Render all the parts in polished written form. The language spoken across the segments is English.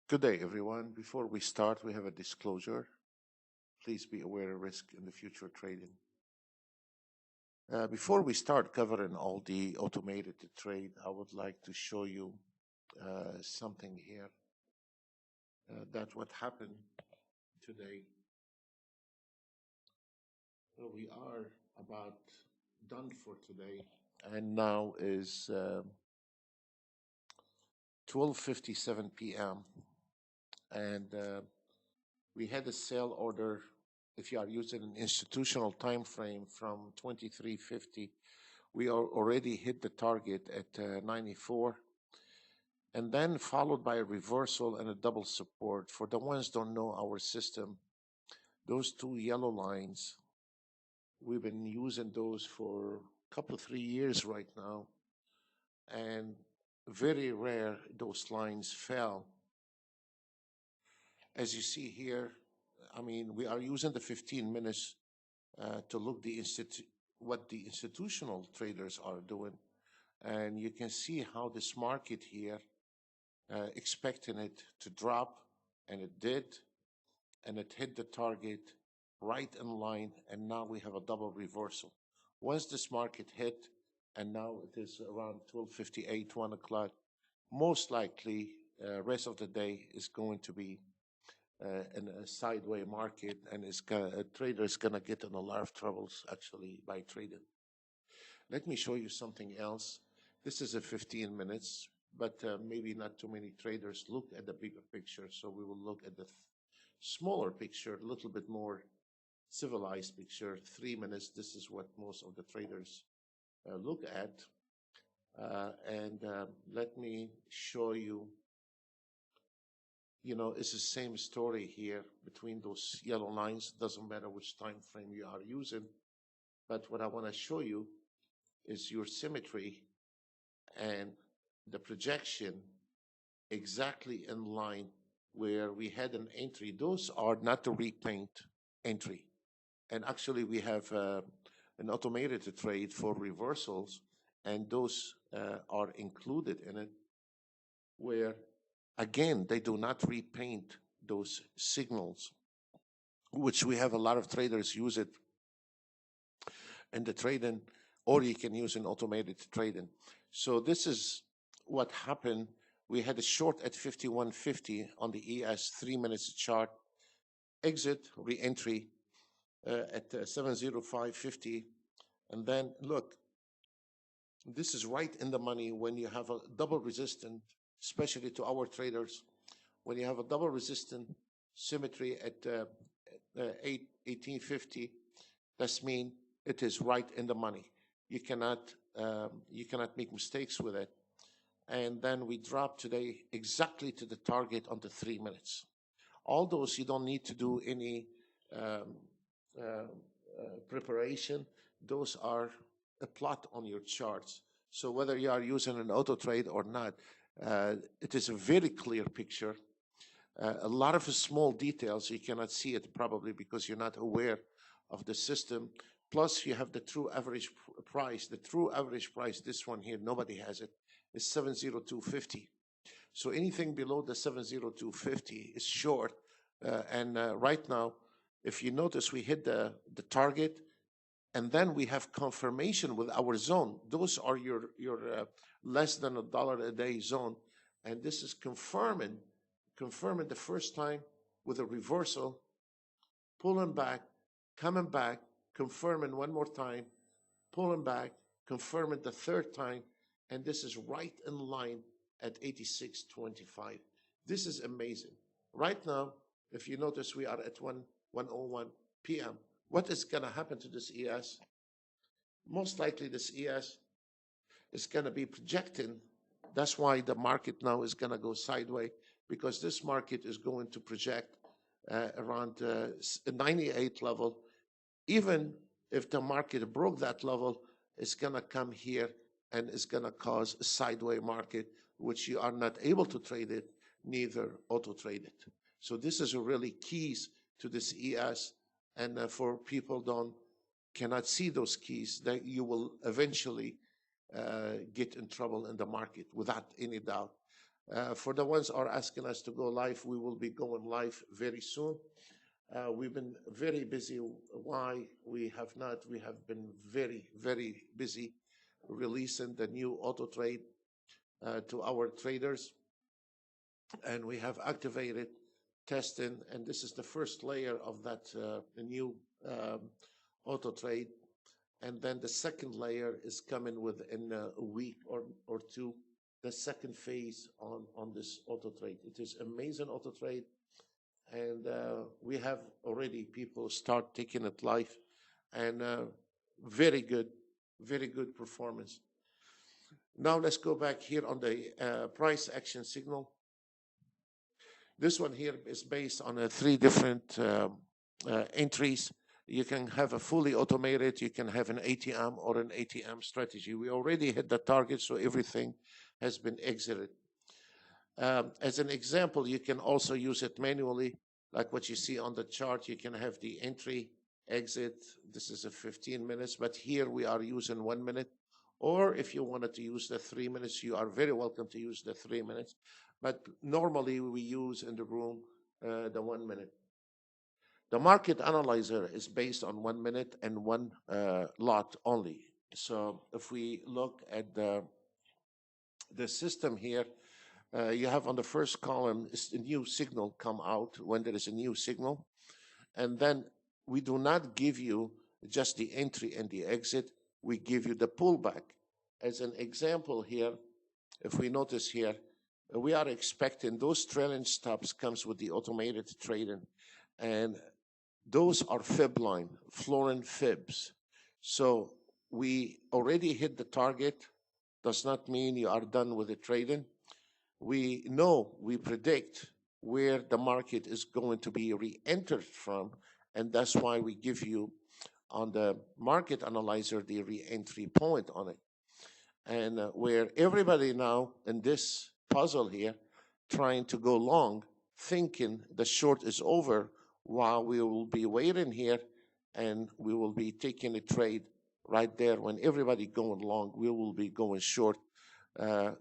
Good day, everyone. Before we start, we have a disclosure. Please be aware of risk in the future trading. Before we start covering all the automated trade, I would like to show you something here. That what happened today. We are about done for today, and now is 12:57 p.m. and we had a sale order. If you are using an institutional time frame from 2350, we are already hit the target at 94, and then followed by a reversal and a double support. For the ones don't know our system, those two yellow lines, we've been using those for a couple of 3 years right now, and very rare those lines fell. As you see here, I mean, we are using the 15 minutes to look what the institutional traders are doing. And you can see how this market here, expecting it to drop, and it did, and it hit the target right in line, and now we have a double reversal. Once this market hit, and now it is around 12:58, 1 o'clock, most likely rest of the day is going to be in a sideways market, and a trader is going to get in a lot of troubles actually by trading. Let me show you something else. This is a 15 minutes, but maybe not too many traders look at the bigger picture, so we will look at the smaller picture, a little bit more civilized picture. 3 minutes, this is what most of the traders look at. And let me show you, it's the same story here between those yellow lines. Doesn't matter which time frame you are using, but what I want to show you is your symmetry and the projection exactly in line where we had an entry. Those are not the repaint entry, and actually we have an automated trade for reversals, and those are included in it, where again, they do not repaint those signals, which we have a lot of traders use it in the trading, or you can use an automated trading. So this is what happened. We had a short at 51.50 on the ES 3 minutes chart, exit, re-entry at 705.50, and then look, this is right in the money when you have a double resistance, especially to our traders. When you have a double resistance symmetry at 1850, that's mean it is right in the money. You cannot make mistakes with it. And then we drop today exactly to the target on the 3 minutes. All those, you don't need to do any preparation. Those are a plot on your charts. So whether you are using an auto trade or not, it is a very clear picture. A lot of small details, you cannot see it probably because you're not aware of the system. Plus, you have the true average price. The true average price, this one here, nobody has it, is 702.50. So anything below the 702.50 is short. And right now, if you notice, we hit the target, and then we have confirmation with our zone. Those are your less than $1 a day zone. And this is confirming the first time with a reversal, pulling back, coming back, confirming one more time, pulling back, confirming the third time, and this is right in line at 86.25. This is amazing. Right now, if you notice, we are at 1:01 p.m. What is going to happen to this ES? Most likely this ES is going to be projecting. That's why the market now is going to go sideways, because this market is going to project around 98 level. Even if the market broke that level, it's going to come here and it's going to cause a sideways market, which you are not able to trade it, neither auto trade it. So this is a really keys to this ES, and for people cannot see those keys, that you will eventually get in trouble in the market without any doubt. For the ones are asking us to go live, we will be going live very soon. We've been very busy. Why? We have not. We have been very, very busy releasing the new auto trade to our traders, and we have activated testing, and this is the first layer of that new um, auto trade. And then the second layer is coming within a week or two, the second phase on this auto trade. It is amazing auto trade, and we have already people start taking it live, and very good, very good performance. Now let's go back here on the price action signal. This one here is based on three different entries. You can have a fully automated, you can have an ATM or an ATM strategy. We already hit the target, so everything has been exited. As an example, you can also use it manually, like what you see on the chart. You can have the entry, exit. This is a 15 minutes, but here we are using 1 minute. Or if you wanted to use the 3 minutes, you are very welcome to use the 3 minutes. But normally we use in the room the 1 minute. The market analyzer is based on 1 minute and one lot only. So if we look at the system here, you have on the first column is the new signal come out when there is a new signal. And then we do not give you just the entry and the exit. We give you the pullback. As an example here, if we notice here, we are expecting those trailing stops comes with the automated trading, and those are fib line, florin fibs. So we already hit the target. Does not mean you are done with the trading. We know, we predict where the market is going to be re-entered from, and that's why we give you on the market analyzer the re-entry point on it. And where everybody now in this puzzle here trying to go long, thinking the short is over, while we will be waiting here and we will be taking a trade right there. When everybody going long, we will be going short.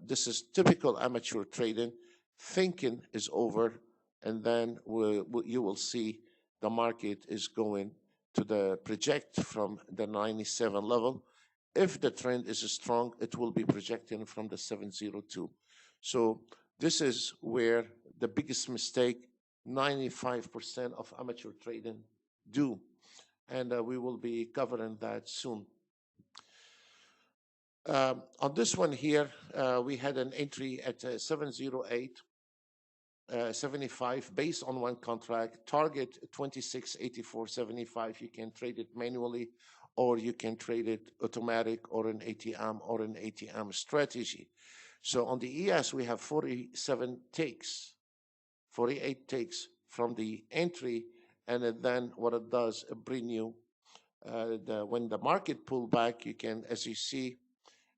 This is typical amateur trading. Thinking is over, and then you will see the market is going to the project from the 97 level. If the trend is strong, it will be projecting from the 702. So this is where the biggest mistake 95% of amateur trading do. And we will be covering that soon. On this one here, we had an entry at 708.75 based on one contract, target 26.8475. You can trade it manually, or you can trade it automatic or an ATM strategy. So on the ES, we have 48 takes from the entry, and then what it does, it bring you, when the market pull back, you can, as you see,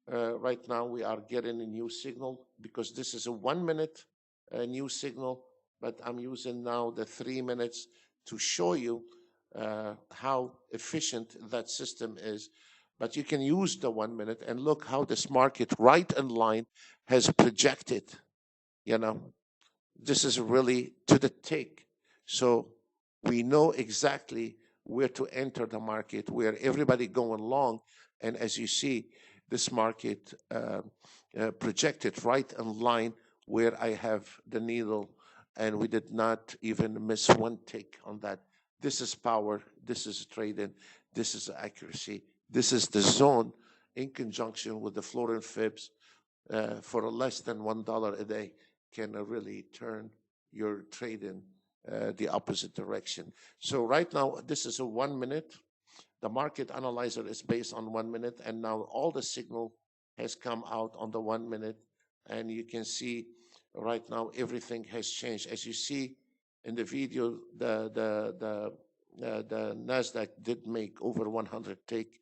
right now we are getting a new signal because this is a 1 minute new signal, but I'm using now the 3 minutes to show you how efficient that system is. But you can use the 1 minute and look how this market right in line has projected. This is really to the tick. So we know exactly where to enter the market, where everybody going long. And as you see, this market projected right in line where I have the needle, and we did not even miss one tick on that. This is power, this is trading, this is accuracy, this is the zone in conjunction with the florin fibs for less than $1 a day can really turn your trading the opposite direction. So right now, this is a 1 minute. The market analyzer is based on 1 minute, and now all the signal has come out on the 1 minute, and you can see right now everything has changed. As you see in the video, the Nasdaq did make over 100 take,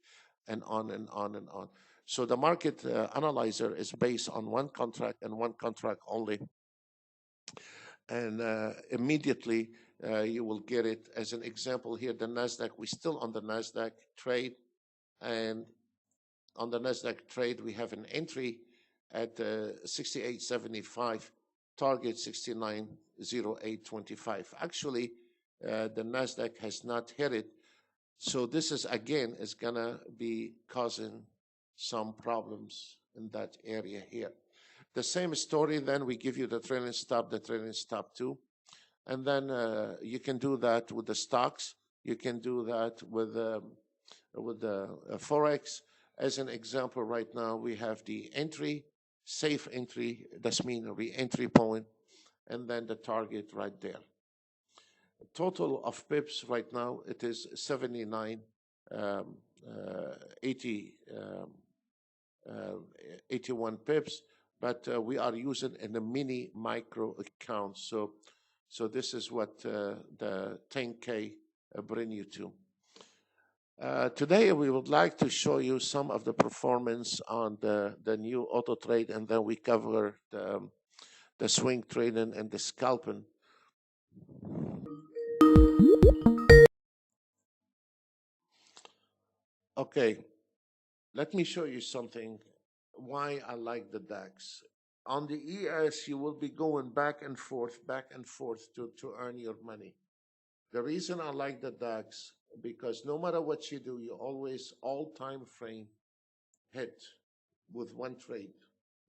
and on and on and on. So the market analyzer is based on one contract and one contract only, and immediately you will get it. As an example here, the Nasdaq, we're still on the Nasdaq trade, and on the Nasdaq trade we have an entry at 68.75 target 69.0825. Actually, the Nasdaq has not hit it, so this is again is gonna be causing some problems in that area here. The same story. Then we give you the trailing stop too, and then you can do that with the stocks. You can do that with the forex. As an example, right now we have the entry, safe entry. That's mean a re-entry point, and then the target right there. Total of pips right now it is 79, 80, 81 pips, but we are using in a mini micro account. So this is what the 10K bring you to. Today we would like to show you some of the performance on the new auto trade, and then we cover the swing trading and the scalping. Okay, let me show you something why I like the DAX. On the ES, you will be going back and forth to earn your money. The reason I like the DAX, because no matter what you do, you always all time frame hit with one trade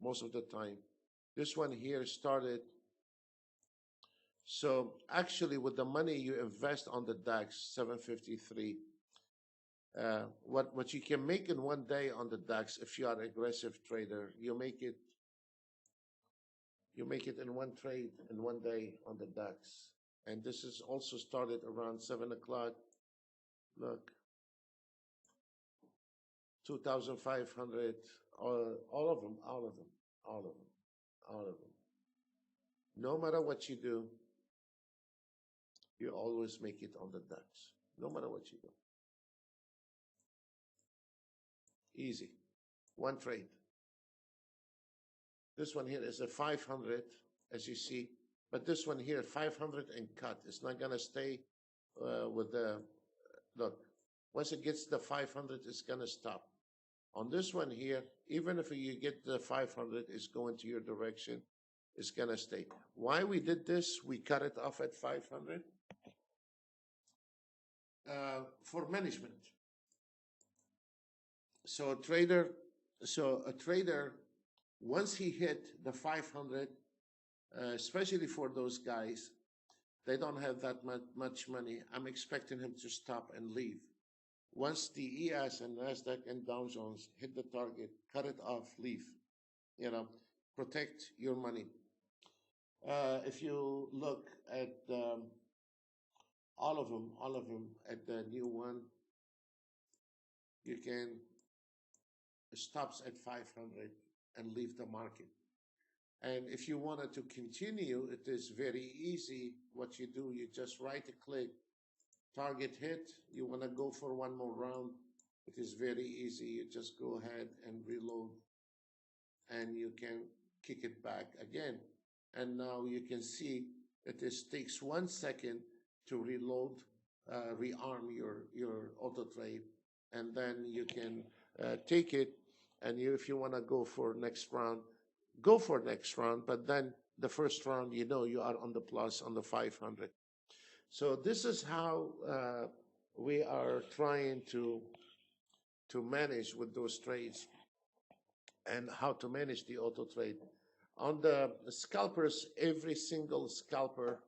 most of the time. This one here started. So actually, with the money you invest on the DAX 753, what you can make in one day on the DAX, if you are an aggressive trader, you make it in one trade in one day on the DAX. And this is also started around 7 o'clock. Look, 2,500, all of them. No matter what you do, you always make it on the DAX, no matter what you do. Easy. One trade. This one here is a 500, as you see, but this one here, 500 and cut. It's not going to stay with the, look, once it gets the 500, it's going to stop. On this one here, even if you get the 500, it's going to your direction, it's going to stay. Why we did this, we cut it off at 500 for management. So a trader, once he hit the 500, especially for those guys, they don't have that much money. I'm expecting him to stop and leave. Once the ES and Nasdaq and Dow Jones hit the target, cut it off, leave. Protect your money. If you look at all of them at the new one, you can stops at 500 and leave the market. And if you wanted to continue, it is very easy. What you do, you just right click, target hit. You want to go for one more round. It is very easy. You just go ahead and reload, and you can kick it back again. And now you can see it takes 1 second to reload, rearm your auto trade, and then you can take it. And if you want to go for next round, go for next round. But then the first round, you are on the plus on the 500. So this is how we are trying to manage with those trades, and how to manage the auto trade. On the scalpers, every single scalper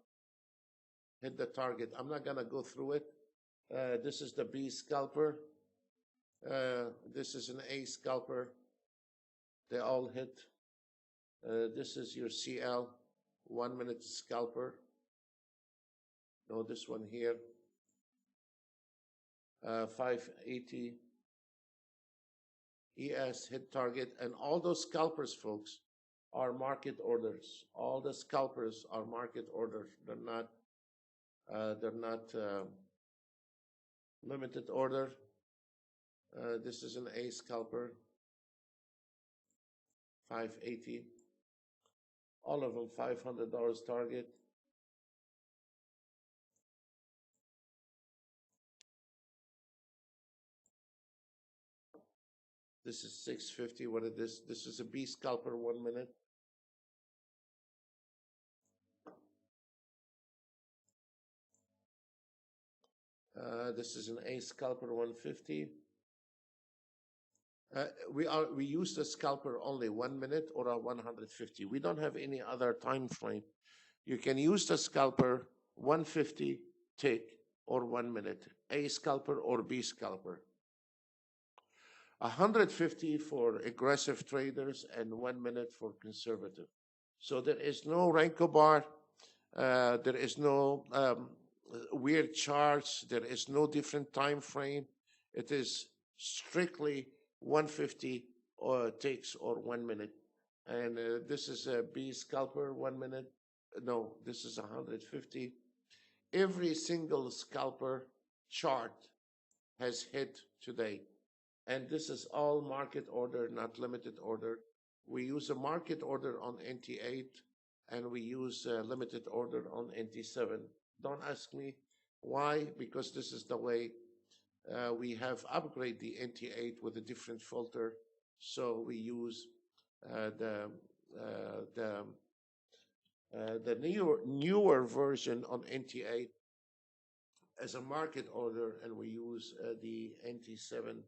hit the target. I'm not going to go through it. This is the B scalper. This is an A scalper. They all hit. This is your CL, 1 minute scalper. No, this one here, 580. ES hit target, and all those scalpers, folks, are market orders. All the scalpers are market orders. They're not limited order. This is an A scalper, 580. All of them $500 target. This is 650. What it is? This is a B scalper, 1 minute. This is an A scalper 150. We use the scalper only 1 minute or a 150. We don't have any other time frame. You can use the scalper 150 tick or 1 minute, A scalper or B scalper. 150 for aggressive traders and 1 minute for conservative. So there is no Renko bar. There is no weird charts. There is no different time frame. It is strictly 150 ticks or 1 minute. And this is a B scalper 1 minute. No, this is 150. Every single scalper chart has hit today. And this is all market order, not limited order. We use a market order on NT8 and we use a limited order on NT7. Don't ask me why, because this is the way we have upgraded the NT8 with a different filter. So we use the newer version on NT8 as a market order, and we use the NT7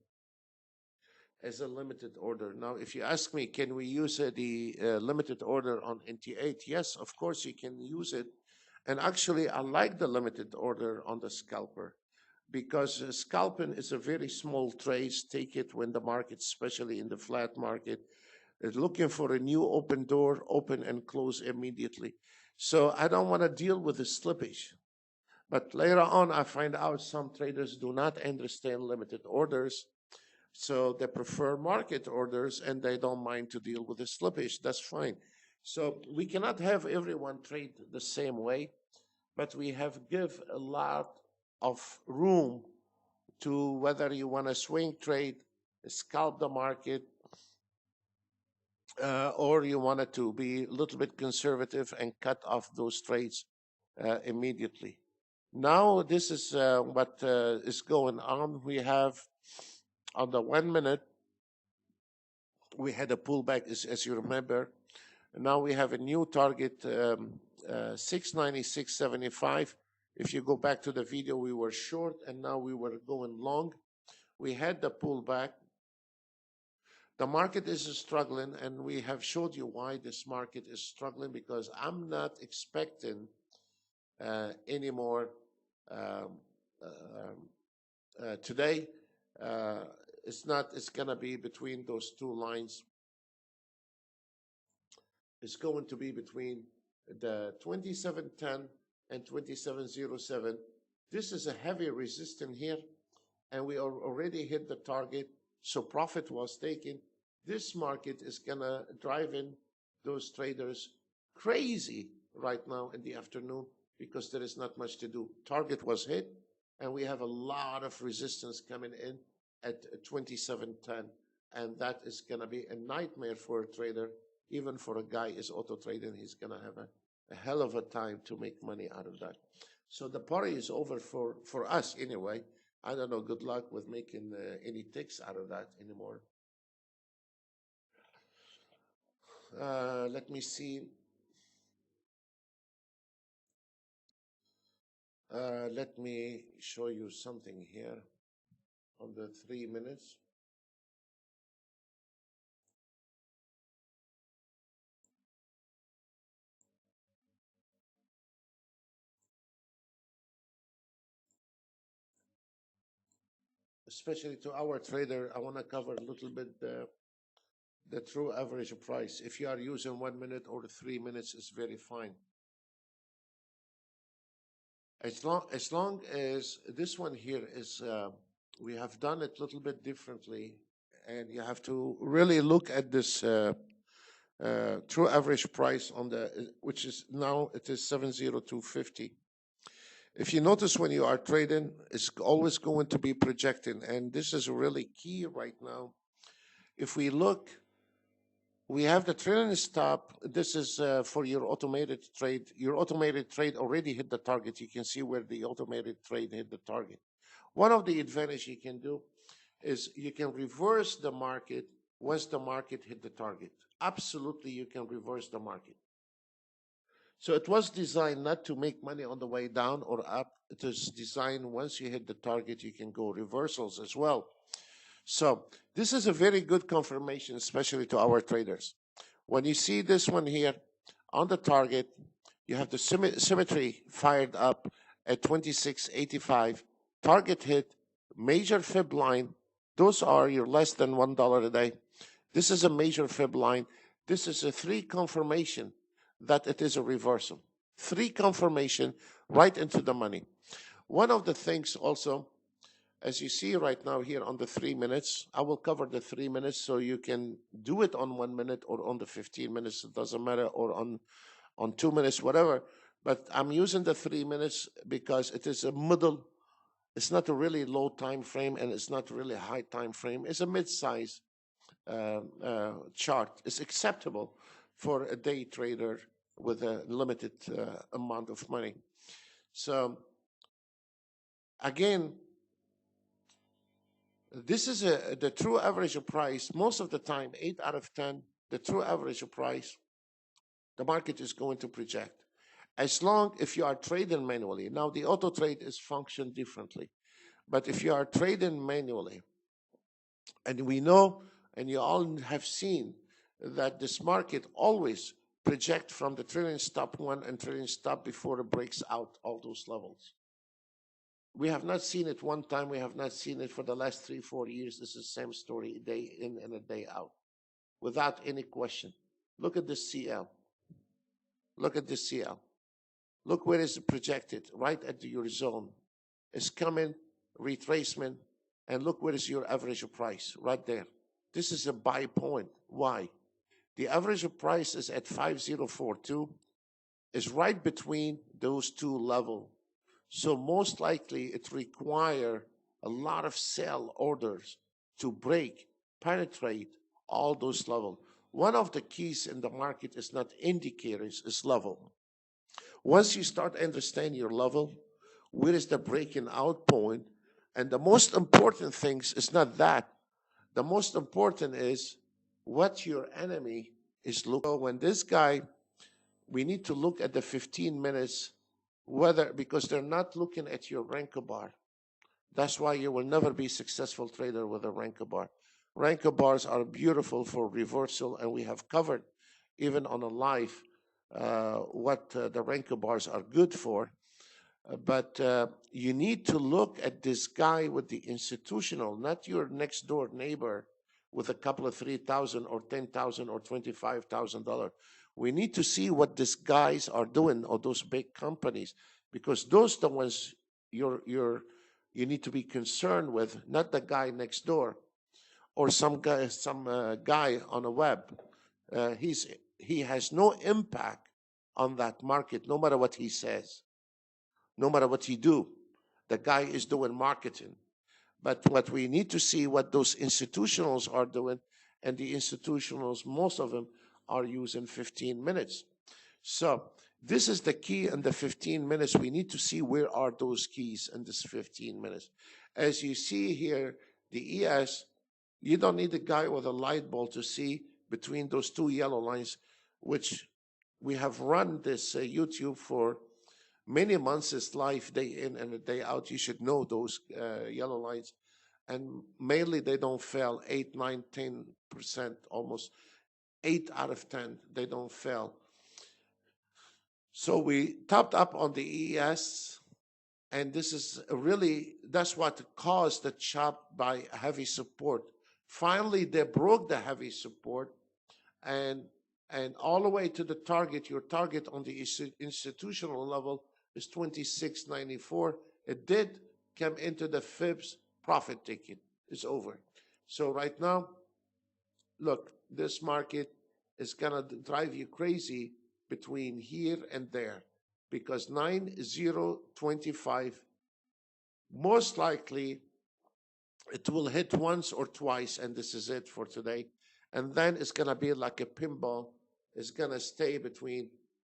as a limited order. Now, if you ask me, can we use the limited order on NT8? Yes, of course you can use it. And actually, I like the limited order on the scalper because scalping is a very small trade. Take it when the market, especially in the flat market, is looking for a new open door, open and close immediately. So I don't want to deal with the slippage. But later on, I find out some traders do not understand limited orders. So they prefer market orders and they don't mind to deal with the slippage. That's fine. So we cannot have everyone trade the same way, but we have give a lot of room to whether you want to swing trade, scalp the market, or you want it to be a little bit conservative and cut off those trades immediately. Now this is what is going on. We have on the 1 minute, we had a pullback, as you remember. Now we have a new target, 696.75. If you go back to the video, we were short, and now we were going long. We had the pullback. The market is struggling, and we have showed you why this market is struggling, because I'm not expecting any more today. It's gonna be between those two lines. It's going to be between the 2710 and 2707. This is a heavy resistance here, and we already hit the target, so profit was taken. This market is gonna drive in those traders crazy right now in the afternoon because there is not much to do. Target was hit, and we have a lot of resistance coming in at 2710, and that is gonna be a nightmare for a trader. Even for a guy is auto trading, he's gonna have a hell of a time to make money out of that. So the party is over for us anyway. I don't know, good luck with making any ticks out of that anymore. Let me see. Let me show you something here on the 3 minutes. Especially to our trader, I want to cover a little bit the true average price. If you are using 1 minute or 3 minutes, it's very fine. As long as this one here is, we have done it a little bit differently, and you have to really look at this true average price on the, which is now it is 70250. If you notice when you are trading, it's always going to be projecting, and this is really key right now. If we look, we have the trailing stop. This is for your automated trade. Your automated trade already hit the target. You can see where the automated trade hit the target. One of the advantages you can do is you can reverse the market once the market hit the target. Absolutely, you can reverse the market. So it was designed not to make money on the way down or up. It is designed once you hit the target, you can go reversals as well. So this is a very good confirmation, especially to our traders. When you see this one here on the target, you have the symmetry fired up at 26.85, target hit, major fib line. Those are your less than $1 a day. This is a major fib line. This is a 3 confirmation that it is a reversal. 3 confirmation right into the money. One of the things also, as you see right now here on the 3 minutes, I will cover the 3 minutes so you can do it on 1 minute or on the 15 minutes, it doesn't matter, or on 2 minutes, whatever. But I'm using the 3 minutes because it is a middle. It's not a really low time frame and it's not really a high time frame. It's a mid-size chart. It's acceptable for a day trader with a limited amount of money. So again, this is the true average price. Most of the time, 8 out of 10, the true average price, the market is going to project. As long if you are trading manually. Now, the auto trade is functioned differently. But if you are trading manually, and we know, and you all have seen, that this market always project from the trailing stop 1 and trailing stop before it breaks out all those levels. We have not seen it one time. We have not seen it for the last 3-4 years. This is the same story, day in and a day out, without any question. Look at this CL. Look at this CL. Look where it's projected, right at your zone. It's coming, retracement, and look where is your average price, right there. This is a buy point. Why? The average price is at 5042, is right between those two levels. So most likely it require a lot of sell orders to break, penetrate all those levels. One of the keys in the market is not indicators, it's level. Once you start understand your level, where is the breaking out point? And the most important things is not that. The most important is what your enemy is looking. So when this guy, we need to look at the 15 minutes, whether, because they're not looking at your Renko bar. That's why you will never be a successful trader with a Renko bar. Renko bars are beautiful for reversal, and we have covered even on a live what the Renko bars are good for. But you need to look at this guy with the institutional, not your next door neighbor with a couple of $3,000 or $10,000 or $25,000. We need to see what these guys are doing, or those big companies, because those are the ones you need to be concerned with, not the guy next door or some guy on a web. He has no impact on that market, no matter what he says, no matter what he do. The guy is doing marketing. But what we need to see what those institutionals are doing, and the institutionals, most of them are using 15 minutes. So this is the key in the 15 minutes. We need to see where are those keys in this 15 minutes. As you see here, the ES, you don't need a guy with a light bulb to see between those two yellow lines, which we have run this YouTube for many months. It's live day in and a day out. You should know those yellow lines. And mainly they don't fail 8, 9, 10%, almost 8 out of 10, they don't fail. So we topped up on the ES, and this is really, that's what caused the chop by heavy support. Finally, they broke the heavy support, and all the way to the target. Your target on the institutional level is 26.94. It did come into the fibs. Profit taking is over. So right now, look, this market is gonna drive you crazy between here and there, because 9025, most likely it will hit once or twice, and this is it for today. And then it's gonna be like a pinball. It's gonna stay between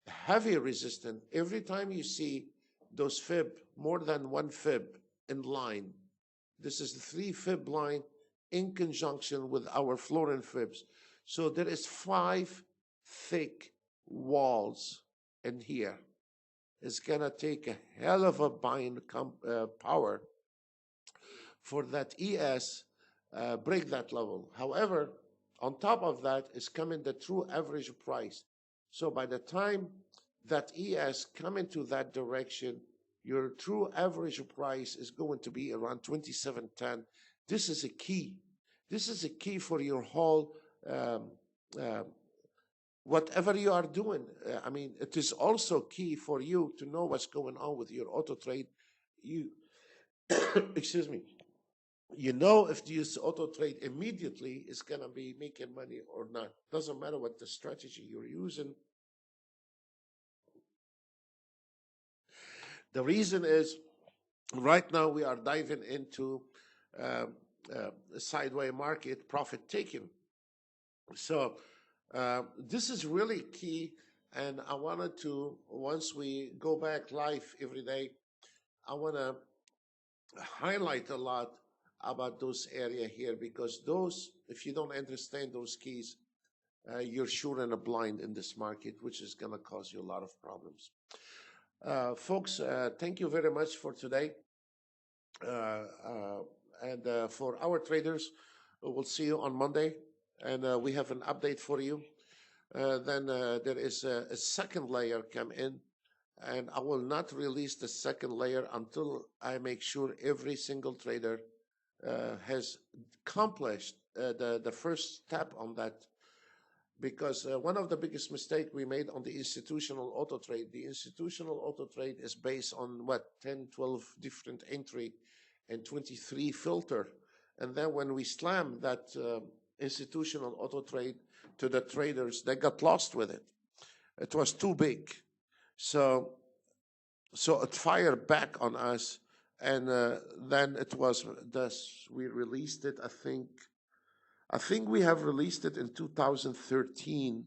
heavy resistance. Every time you see those fib, more than one fib in line, this is the 3 fib line in conjunction with our floor and fibs. So there is 5 thick walls and here. It's gonna take a hell of a buying power for that ES break that level. However, on top of that is coming the true average price. So by the time that ES come into that direction, your true average price is going to be around 27.10. This is a key. This is a key for your whole um, uh, whatever you are doing. I mean, it is also key for you to know what's going on with your auto trade. You, excuse me, you know if this auto trade immediately is going to be making money or not. Doesn't matter what the strategy you're using. The reason is right now we are diving into um, a sideways market profit taking. So this is really key. And I wanted to, once we go back live every day, I want to highlight a lot about those area here, because those, if you don't understand those keys, you're shooting a blind in this market, which is going to cause you a lot of problems. Folks, thank you very much for today. And for our traders, we'll see you on Monday. And we have an update for you. Then there is a second layer come in. And I will not release the second layer until I make sure every single trader has accomplished the first step on that. Because one of the biggest mistakes we made on the institutional auto trade, the institutional auto trade is based on what, 10, 12 different entry and 23 filter. And then when we slam that institutional auto trade to the traders, they got lost with it. It was too big. So it fired back on us. And then it was thus we released it. I think we have released it in 2013,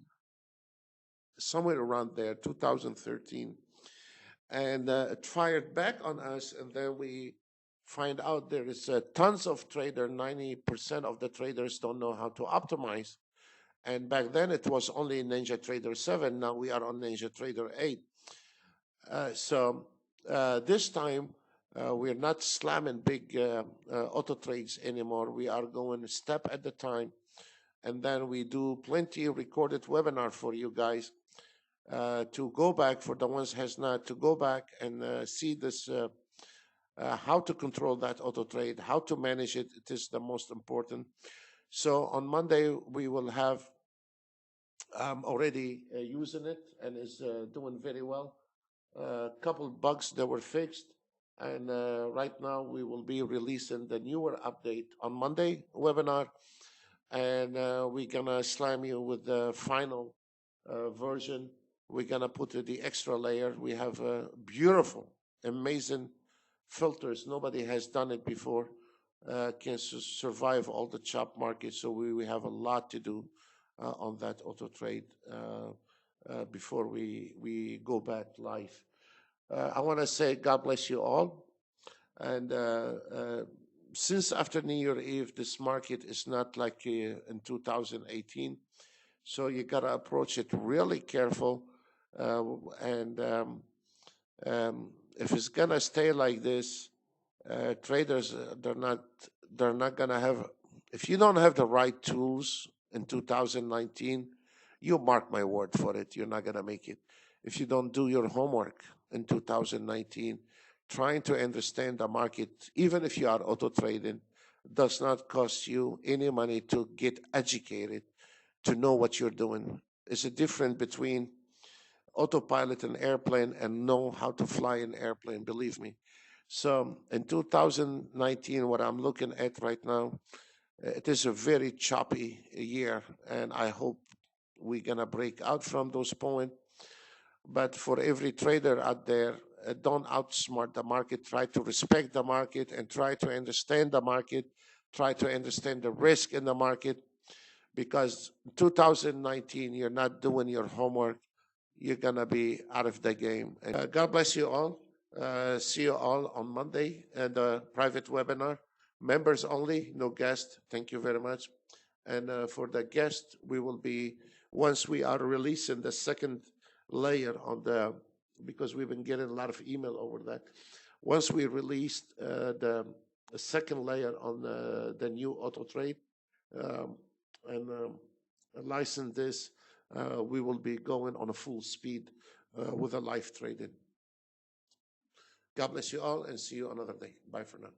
somewhere around there, 2013. And it fired back on us, and then we find out there is tons of trader, 90% of the traders don't know how to optimize. And back then it was only Ninja Trader 7, now we are on Ninja Trader 8. So this time, we're not slamming big auto trades anymore. We are going a step at a time. And then we do plenty of recorded webinar for you guys to go back, for the ones has not, to go back and see this, how to control that auto trade, how to manage it. It is the most important. So on Monday, we will have already using it and is doing very well. A couple bugs that were fixed, and right now we will be releasing the newer update on Monday webinar, and we're gonna slam you with the final version. We're gonna put the extra layer. We have beautiful, amazing filters. Nobody has done it before. Can survive all the chop market. So we have a lot to do on that auto trade. Before we go back live. I want to say God bless you all. And since after New Year Eve, this market is not like in 2018. So you got to approach it really careful. And if it's going to stay like this, traders, they're not going to have, if you don't have the right tools in 2019, you mark my word for it, you're not going to make it. If you don't do your homework in 2019, trying to understand the market, even if you are auto trading, does not cost you any money to get educated, to know what you're doing. It's a difference between autopilot an airplane and know how to fly an airplane, believe me. So in 2019, what I'm looking at right now, it is a very choppy year, and I hope we're going to break out from those points. But for every trader out there, don't outsmart the market. Try to respect the market and try to understand the market. Try to understand the risk in the market, because 2019, you're not doing your homework. You're going to be out of the game. And God bless you all. See you all on Monday and a private webinar. Members only, no guest. Thank you very much. And for the guest, we will be, once we are releasing the second layer on the, because we've been getting a lot of email over that. Once we released the second layer on the new auto trade and license this, we will be going on a full speed with a live trading. God bless you all and see you another day. Bye for now.